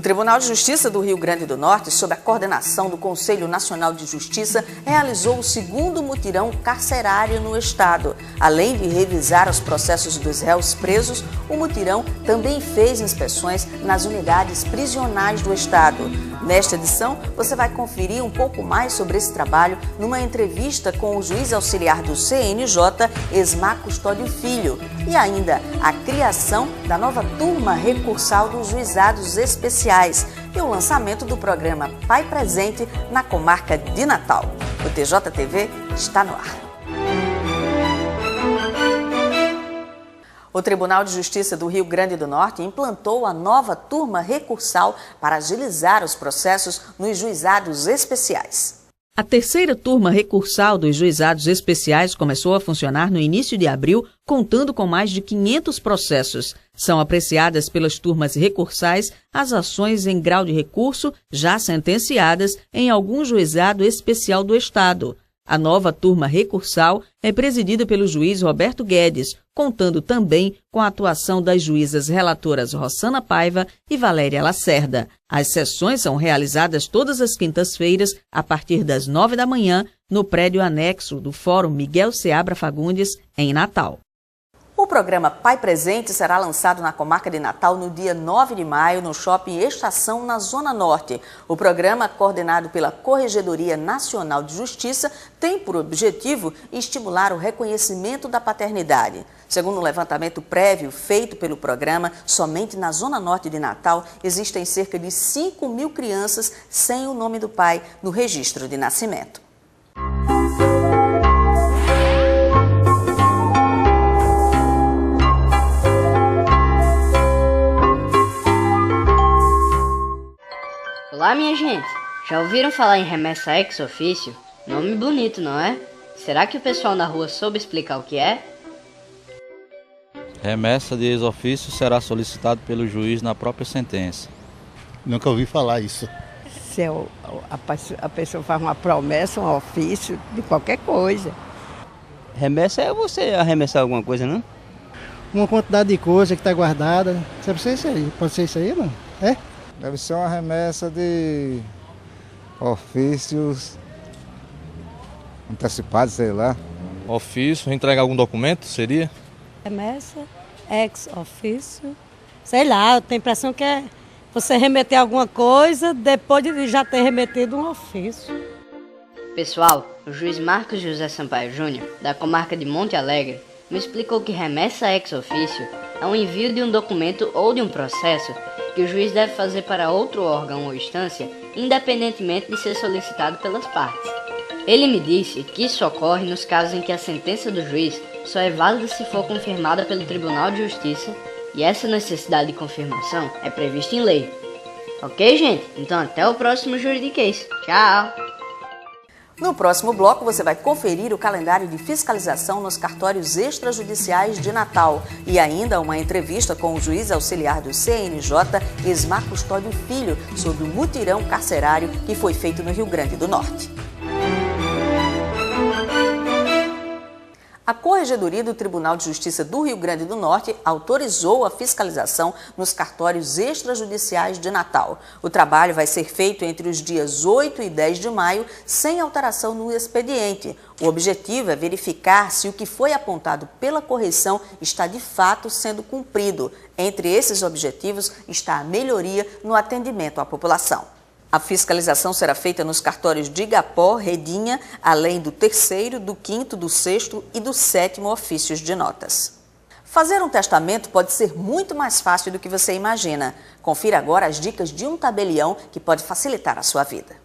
O Tribunal de Justiça do Rio Grande do Norte, sob a coordenação do Conselho Nacional de Justiça, realizou o segundo mutirão carcerário no estado. Além de revisar os processos dos réus presos, o mutirão também fez inspeções nas unidades prisionais do estado. Nesta edição, você vai conferir um pouco mais sobre esse trabalho numa entrevista com o juiz auxiliar do CNJ, Esmar Custódio Filho, e ainda a criação da nova turma recursal dos juizados especiais e o lançamento do programa Pai Presente na comarca de Natal. O TJTV está no ar. O Tribunal de Justiça do Rio Grande do Norte implantou a nova turma recursal para agilizar os processos nos juizados especiais. A terceira turma recursal dos juizados especiais começou a funcionar no início de abril, contando com mais de 500 processos. São apreciadas pelas turmas recursais as ações em grau de recurso já sentenciadas em algum juizado especial do estado. A nova turma recursal é presidida pelo juiz Roberto Guedes, contando também com a atuação das juízas relatoras Rossana Paiva e Valéria Lacerda. As sessões são realizadas todas as quintas-feiras, a partir das 9 da manhã, no prédio anexo do Fórum Miguel Seabra Fagundes, em Natal. O programa Pai Presente será lançado na comarca de Natal no dia 9 de maio, no Shopping Estação, na Zona Norte. O programa, coordenado pela Corregedoria Nacional de Justiça, tem por objetivo estimular o reconhecimento da paternidade. Segundo um levantamento prévio feito pelo programa, somente na Zona Norte de Natal existem cerca de 5.000 crianças sem o nome do pai no registro de nascimento. Olá, minha gente! Já ouviram falar em remessa ex officio? Nome bonito, não é? Será que o pessoal na rua soube explicar o que é? Remessa de ex officio será solicitado pelo juiz na própria sentença. Nunca ouvi falar isso. Se a pessoa faz uma promessa, um ofício, de qualquer coisa. Remessa é você arremessar alguma coisa, não? Uma quantidade de coisa que está guardada. Pode ser isso aí? Pode ser isso aí, não? É? Deve ser uma remessa de ofícios antecipados, sei lá. Ofício, entregar algum documento, seria? Remessa, ex ofício, sei lá, eu tenho a impressão que é você remeter alguma coisa depois de já ter remetido um ofício. Pessoal, o juiz Marcos José Sampaio Júnior, da comarca de Monte Alegre, me explicou que remessa ex ofício é um envio de um documento ou de um processo que o juiz deve fazer para outro órgão ou instância, independentemente de ser solicitado pelas partes. Ele me disse que isso ocorre nos casos em que a sentença do juiz só é válida se for confirmada pelo Tribunal de Justiça, e essa necessidade de confirmação é prevista em lei. Ok, gente? Então até o próximo Juridiquês. Tchau! No próximo bloco, você vai conferir o calendário de fiscalização nos cartórios extrajudiciais de Natal e ainda uma entrevista com o juiz auxiliar do CNJ, Esmar Custódio Filho, sobre o mutirão carcerário que foi feito no Rio Grande do Norte. A Corregedoria do Tribunal de Justiça do Rio Grande do Norte autorizou a fiscalização nos cartórios extrajudiciais de Natal. O trabalho vai ser feito entre os dias 8 e 10 de maio, sem alteração no expediente. O objetivo é verificar se o que foi apontado pela correição está de fato sendo cumprido. Entre esses objetivos está a melhoria no atendimento à população. A fiscalização será feita nos cartórios de Igapó, Redinha, além do 3º, do 5º, do 6º e do 7º ofícios de notas. Fazer um testamento pode ser muito mais fácil do que você imagina. Confira agora as dicas de um tabelião que pode facilitar a sua vida.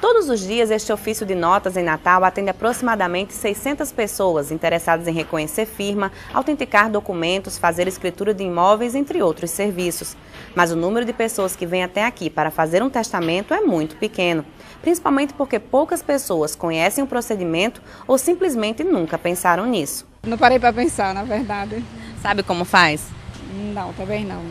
Todos os dias, este ofício de notas em Natal atende aproximadamente 600 pessoas interessadas em reconhecer firma, autenticar documentos, fazer escritura de imóveis, entre outros serviços. Mas o número de pessoas que vem até aqui para fazer um testamento é muito pequeno, principalmente porque poucas pessoas conhecem o procedimento ou simplesmente nunca pensaram nisso. Não parei para pensar, na verdade. Sabe como faz? Não, talvez não.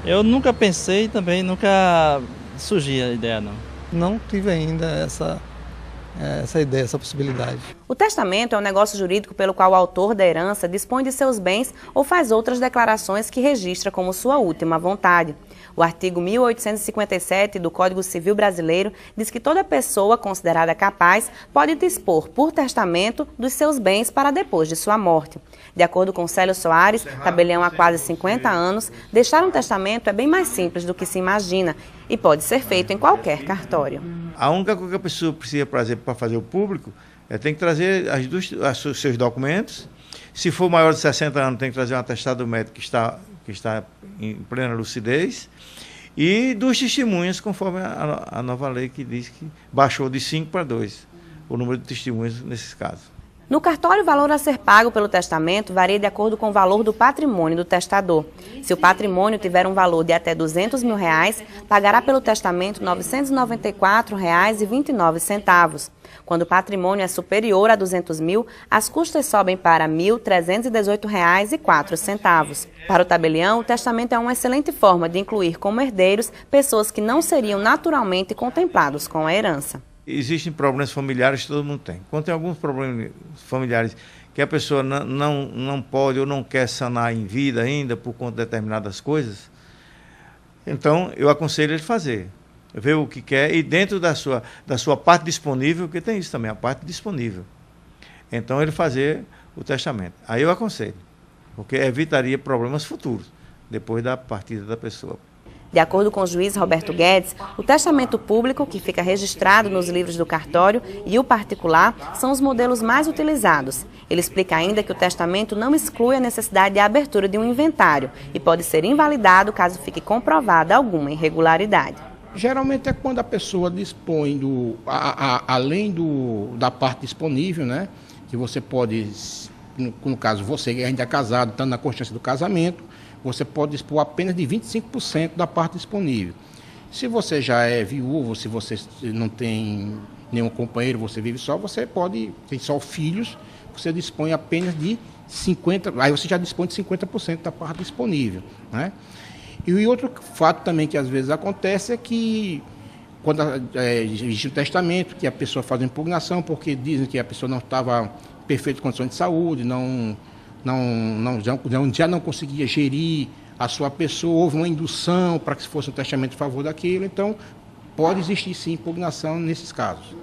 Eu nunca pensei também, nunca surgiu a ideia, não. Não tive ainda essa ideia, essa possibilidade. O testamento é um negócio jurídico pelo qual o autor da herança dispõe de seus bens ou faz outras declarações que registra como sua última vontade. O artigo 1857 do Código Civil Brasileiro diz que toda pessoa considerada capaz pode dispor por testamento dos seus bens para depois de sua morte. De acordo com Célio Soares, tabelião há quase 50 anos, deixar um testamento é bem mais simples do que se imagina e pode ser feito em qualquer cartório. A única coisa que a pessoa precisa para fazer o público é tem que trazer os seus documentos. Se for maior de 60 anos, tem que trazer um atestado médico que está em plena lucidez, e dos testemunhas, conforme a nova lei que diz que baixou de 5 para 2 o número de testemunhas nesses casos. No cartório, o valor a ser pago pelo testamento varia de acordo com o valor do patrimônio do testador. Se o patrimônio tiver um valor de até R$200 mil, pagará pelo testamento R$ 994,29. Quando o patrimônio é superior a R$200 mil, as custas sobem para R$ 1.318,04. Para o tabelião, o testamento é uma excelente forma de incluir como herdeiros pessoas que não seriam naturalmente contemplados com a herança. Existem problemas familiares que todo mundo tem. Quando tem alguns problemas familiares que a pessoa não pode ou não quer sanar em vida ainda por conta de determinadas coisas, então eu aconselho ele fazer. Ver o que quer e dentro da sua parte disponível, porque tem isso também, a parte disponível. Então ele fazer o testamento. Aí eu aconselho, porque evitaria problemas futuros, depois da partida da pessoa. De acordo com o juiz Roberto Guedes, o testamento público, que fica registrado nos livros do cartório, e o particular são os modelos mais utilizados. Ele explica ainda que o testamento não exclui a necessidade de abertura de um inventário e pode ser invalidado caso fique comprovada alguma irregularidade. Geralmente é quando a pessoa dispõe além da parte disponível, né? Que você pode, no caso você que ainda é casado, estando na constância do casamento, você pode dispor apenas de 25% da parte disponível. Se você já é viúvo, se você não tem nenhum companheiro, você vive só, você tem só filhos, você dispõe apenas de 50%, aí você já dispõe de 50% da parte disponível, né? E outro fato também que às vezes acontece é que quando existe um testamento, que a pessoa faz uma impugnação porque dizem que a pessoa não estava em perfeitas condições de saúde, já não conseguia gerir a sua pessoa, houve uma indução para que fosse um testamento em favor daquilo, então pode existir sim impugnação nesses casos.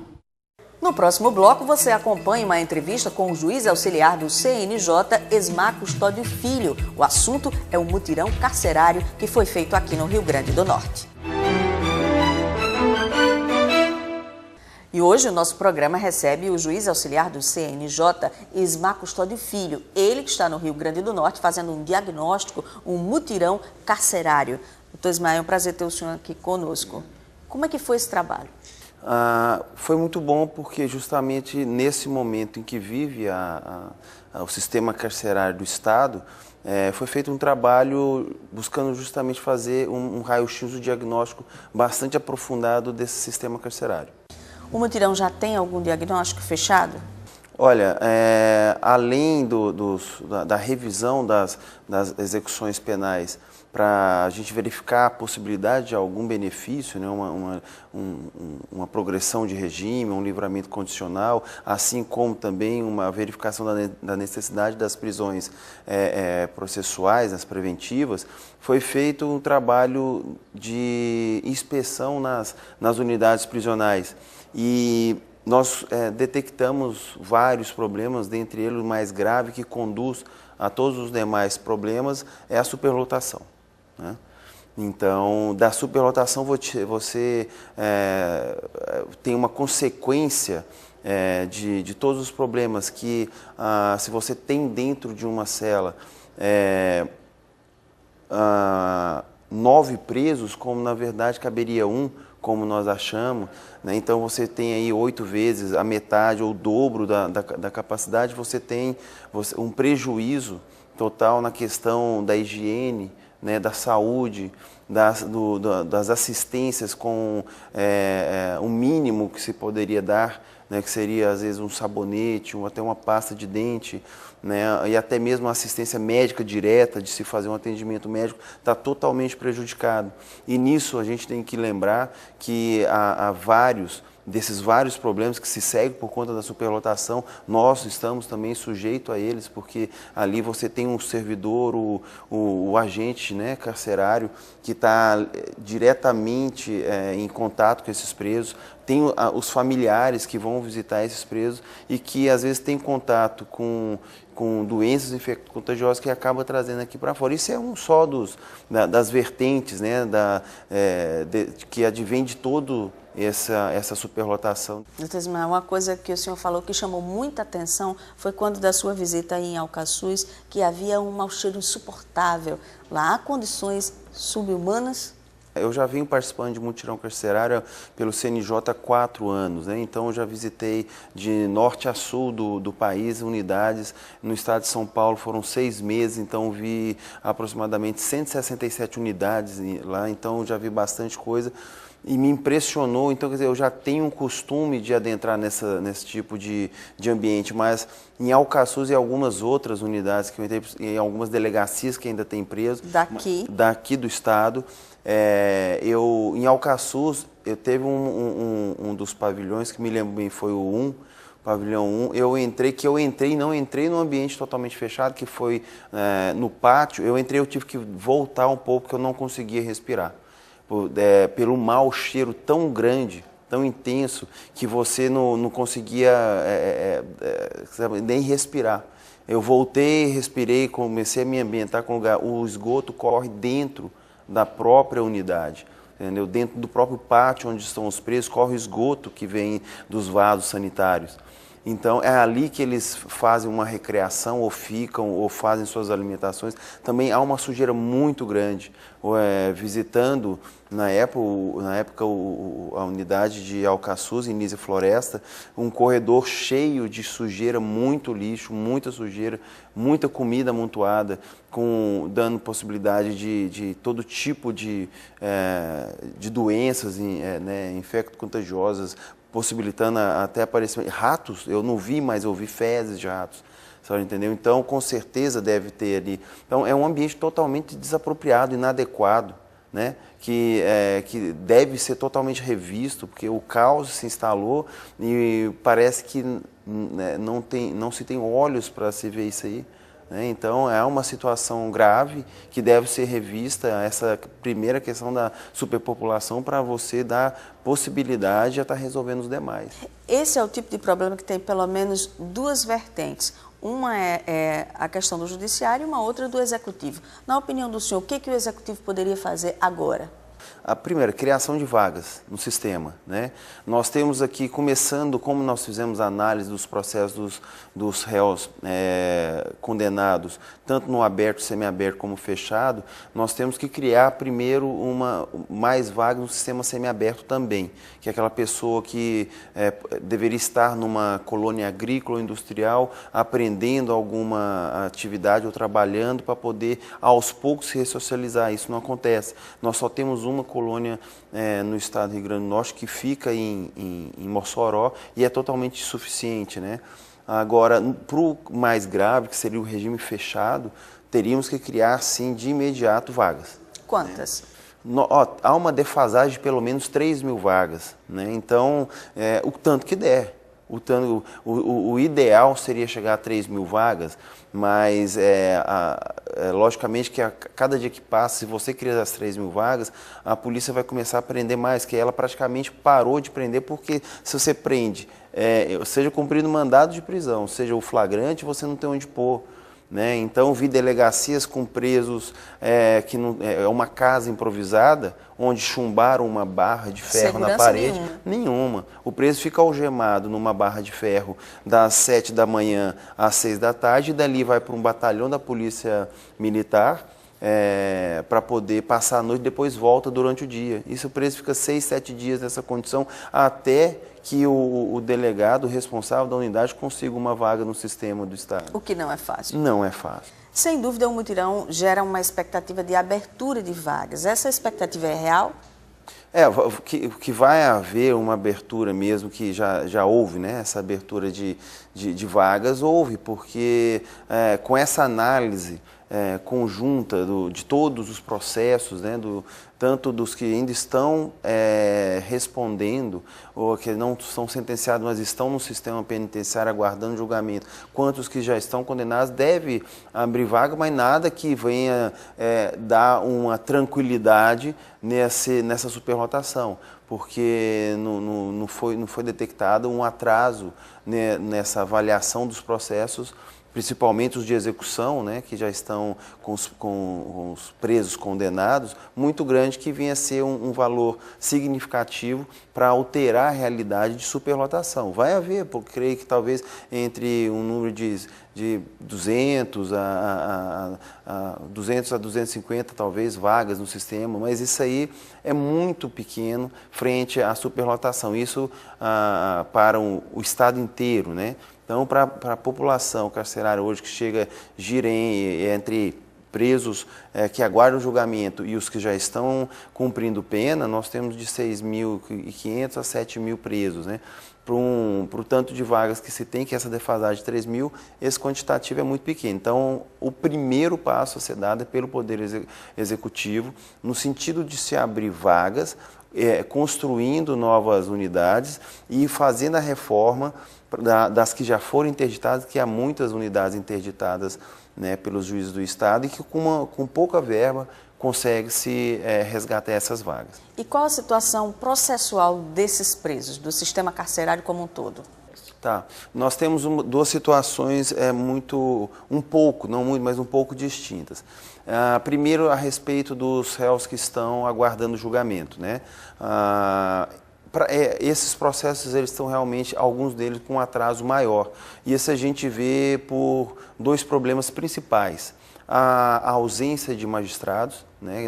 No próximo bloco, você acompanha uma entrevista com o juiz auxiliar do CNJ, Esmar Custódio Filho. O assunto é o mutirão carcerário que foi feito aqui no Rio Grande do Norte. E hoje o nosso programa recebe o juiz auxiliar do CNJ, Esmar Custódio Filho. Ele que está no Rio Grande do Norte fazendo um diagnóstico, um mutirão carcerário. Doutor Esmar, é um prazer ter o senhor aqui conosco. Como é que foi esse trabalho? Foi muito bom porque justamente nesse momento em que vive o sistema carcerário do Estado, foi feito um trabalho buscando justamente fazer um raio-x, um diagnóstico bastante aprofundado desse sistema carcerário. O mutirão já tem algum diagnóstico fechado? Olha, além da revisão das execuções penais, para a gente verificar a possibilidade de algum benefício, né, uma progressão de regime, um livramento condicional, assim como também uma verificação da necessidade das prisões processuais, das preventivas, foi feito um trabalho de inspeção nas unidades prisionais. E nós detectamos vários problemas, dentre eles o mais grave que conduz a todos os demais problemas é a superlotação, né? Então, da superlotação você tem uma consequência de todos os problemas que, se você tem dentro de uma cela 9 presos, como na verdade caberia 1, como nós achamos, né? Então você tem aí 8 vezes a metade ou o dobro da capacidade, você tem um prejuízo total na questão da higiene, né, da saúde, das assistências com o mínimo que se poderia dar, né, que seria às vezes um sabonete ou até uma pasta de dente, né, e até mesmo a assistência médica direta de se fazer um atendimento médico está totalmente prejudicado. E nisso a gente tem que lembrar que há vários desses vários problemas que se seguem por conta da superlotação, nós estamos também sujeitos a eles, porque ali você tem um servidor, o agente, né, carcerário, que está diretamente em contato com esses presos, tem os familiares que vão visitar esses presos e que às vezes tem contato com doenças infecto-contagiosas que acaba trazendo aqui para fora. Isso é um só das vertentes, né, que advém de todo essa superlotação. Doutor Ismael, uma coisa que o senhor falou que chamou muita atenção foi quando da sua visita aí em Alcaçuz, que havia um mau cheiro insuportável. Lá há condições subhumanas? Eu já venho participando de mutirão carcerário pelo CNJ há 4 anos, né? Então eu já visitei de norte a sul do país, unidades. No estado de São Paulo foram 6 meses, então vi aproximadamente 167 unidades lá, então já vi bastante coisa. E me impressionou, então quer dizer, eu já tenho um costume de adentrar nesse tipo de ambiente, mas em Alcaçuz e algumas outras unidades, que eu entrei, em algumas delegacias que ainda tem preso, daqui do estado, em Alcaçuz, eu teve um dos pavilhões, que me lembro bem, foi o pavilhão 1, eu entrei e não entrei num ambiente totalmente fechado, que foi no pátio, eu tive que voltar um pouco, porque eu não conseguia respirar. Pelo mau cheiro tão grande, tão intenso, que você não conseguia nem respirar. Eu voltei, respirei, comecei a me ambientar com o lugar. O esgoto corre dentro da própria unidade, entendeu? Dentro do próprio pátio onde estão os presos, corre o esgoto que vem dos vasos sanitários. Então, é ali que eles fazem uma recreação, ou ficam, ou fazem suas alimentações. Também há uma sujeira muito grande. Visitando, na época a unidade de Alcaçuz, em Nísia Floresta, um corredor cheio de sujeira, muito lixo, muita sujeira, muita comida amontoada, dando possibilidade de todo tipo de doenças infecto-contagiosas, possibilitando até aparecimento. Ratos, eu não vi, mas eu vi fezes de ratos. Entendeu? Então, com certeza deve ter ali. Então, é um ambiente totalmente desapropriado, inadequado, né? Que deve ser totalmente revisto, porque o caos se instalou e parece que não se tem olhos para se ver isso aí. Então, é uma situação grave que deve ser revista, essa primeira questão da superpopulação, para você dar possibilidade de estar resolvendo os demais. Esse é o tipo de problema que tem pelo menos 2 vertentes. Uma é a questão do judiciário e uma outra do executivo. Na opinião do senhor, o que o executivo poderia fazer agora? A primeira, criação de vagas no sistema, né? Nós temos aqui, começando, como nós fizemos a análise dos processos dos réus condenados, tanto no aberto, semiaberto como fechado, nós temos que criar primeiro mais vagas no sistema semiaberto também, que é aquela pessoa que deveria estar numa colônia agrícola ou industrial, aprendendo alguma atividade ou trabalhando para poder, aos poucos, se ressocializar. Isso não acontece. Nós só temos uma colônia no estado do Rio Grande do Norte que fica em Mossoró e é totalmente insuficiente, né? Agora, para o mais grave, que seria o regime fechado, teríamos que criar, sim, de imediato vagas. Quantas? Há uma defasagem de pelo menos 3.000 vagas, né? Então, o tanto que der. O ideal seria chegar a 3.000 vagas, mas logicamente que a cada dia que passa, se você criar as 3.000 vagas, a polícia vai começar a prender mais, que ela praticamente parou de prender, porque se você prende, seja cumprido mandado de prisão, seja o flagrante, você não tem onde pôr. Né? Então, vi delegacias com presos, que é uma casa improvisada, onde chumbaram uma barra de ferro na parede. Nenhuma. O preso fica algemado numa barra de ferro das 7 da manhã às 6 da tarde, e dali vai para um batalhão da Polícia Militar, para poder passar a noite, depois volta durante o dia. Isso, o preso fica 6, 7 dias nessa condição, até que o delegado, o responsável da unidade, consiga uma vaga no sistema do Estado. O que não é fácil. Não é fácil. Sem dúvida, o mutirão gera uma expectativa de abertura de vagas. Essa expectativa é real? Que vai haver uma abertura mesmo, que já houve, né? Essa abertura de vagas, houve, porque com essa análise conjunta de todos os processos, né, tanto dos que ainda estão respondendo, ou que não são sentenciados, mas estão no sistema penitenciário aguardando julgamento, quanto os que já estão condenados, deve abrir vaga, mas nada que venha dar uma tranquilidade nessa superlotação, porque não foi detectado um atraso, né, nessa avaliação dos processos, principalmente os de execução, né, que já estão com os presos condenados, muito grande, que vinha a ser um valor significativo para alterar a realidade de superlotação. Vai haver, porque creio que talvez entre um número de 200 a 250 talvez vagas no sistema, mas isso aí é muito pequeno frente à superlotação. Isso para o estado inteiro, né? Então, para a população carcerária hoje que gira entre presos que aguardam julgamento e os que já estão cumprindo pena, nós temos de 6.500 a 7.000 presos, né? Para o tanto de vagas que se tem, que essa defasagem de 3.000, esse quantitativo é muito pequeno. Então, o primeiro passo a ser dado é pelo Poder Executivo, no sentido de se abrir vagas, construindo novas unidades e fazendo a reforma das que já foram interditadas, que há muitas unidades interditadas, né, pelos juízes do Estado, e que com pouca verba consegue-se resgatar essas vagas. E qual a situação processual desses presos, do sistema carcerário como um todo? Tá. Nós temos duas situações um pouco distintas. Primeiro, a respeito dos réus que estão aguardando julgamento, né? Esses processos, eles estão realmente, alguns deles com um atraso maior. E isso a gente vê por dois problemas principais. A ausência de magistrados, né?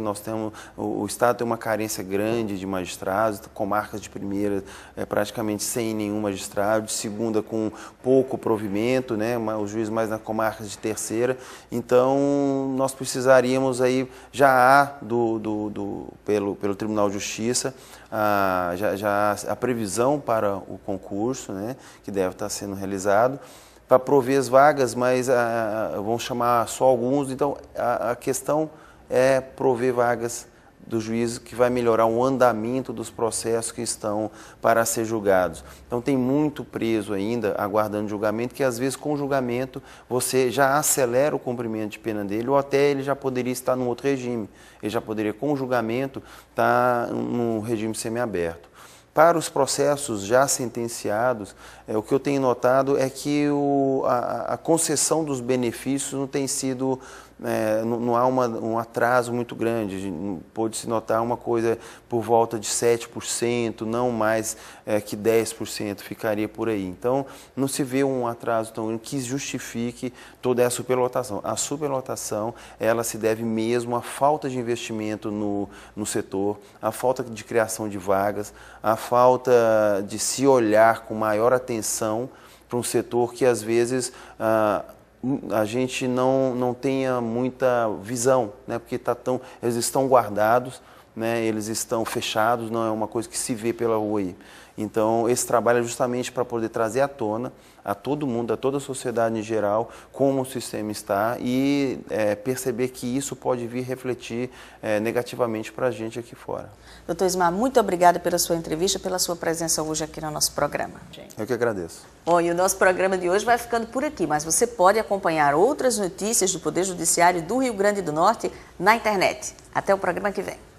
O Estado tem uma carência grande de magistrados, comarcas de primeira praticamente sem nenhum magistrado, de segunda com pouco provimento, né? Os juízes mais nas comarcas de terceira. Então, nós precisaríamos aí, já há pelo Tribunal de Justiça, já a previsão para o concurso, né? Que deve estar sendo realizado, para prover as vagas, mas vamos chamar só alguns. Então, a questão é prover vagas do juízo, que vai melhorar o andamento dos processos que estão para ser julgados. Então, tem muito preso ainda aguardando julgamento, que às vezes com julgamento você já acelera o cumprimento de pena dele, ou até ele já poderia estar num outro regime. Ele já poderia, com julgamento, estar num regime semiaberto. Para os processos já sentenciados, o que eu tenho notado é que a concessão dos benefícios não tem sido, não há um atraso muito grande. Pode-se notar uma coisa por volta de 7%, não mais que 10% ficaria por aí. Então, não se vê um atraso tão grande que justifique toda essa superlotação. A superlotação, ela se deve mesmo à falta de investimento no setor, à falta de criação de vagas, à falta de se olhar com maior atenção para um setor que, às vezes, a gente não tenha muita visão, né? Porque eles estão guardados, né? Eles estão fechados, não é uma coisa que se vê pela rua aí. Então, esse trabalho é justamente para poder trazer à tona a todo mundo, a toda a sociedade em geral, como o sistema está, e perceber que isso pode vir refletir negativamente para a gente aqui fora. Doutor Ismar, muito obrigada pela sua entrevista, pela sua presença hoje aqui no nosso programa. Eu que agradeço. Bom, e o nosso programa de hoje vai ficando por aqui, mas você pode acompanhar outras notícias do Poder Judiciário do Rio Grande do Norte na internet. Até o programa que vem.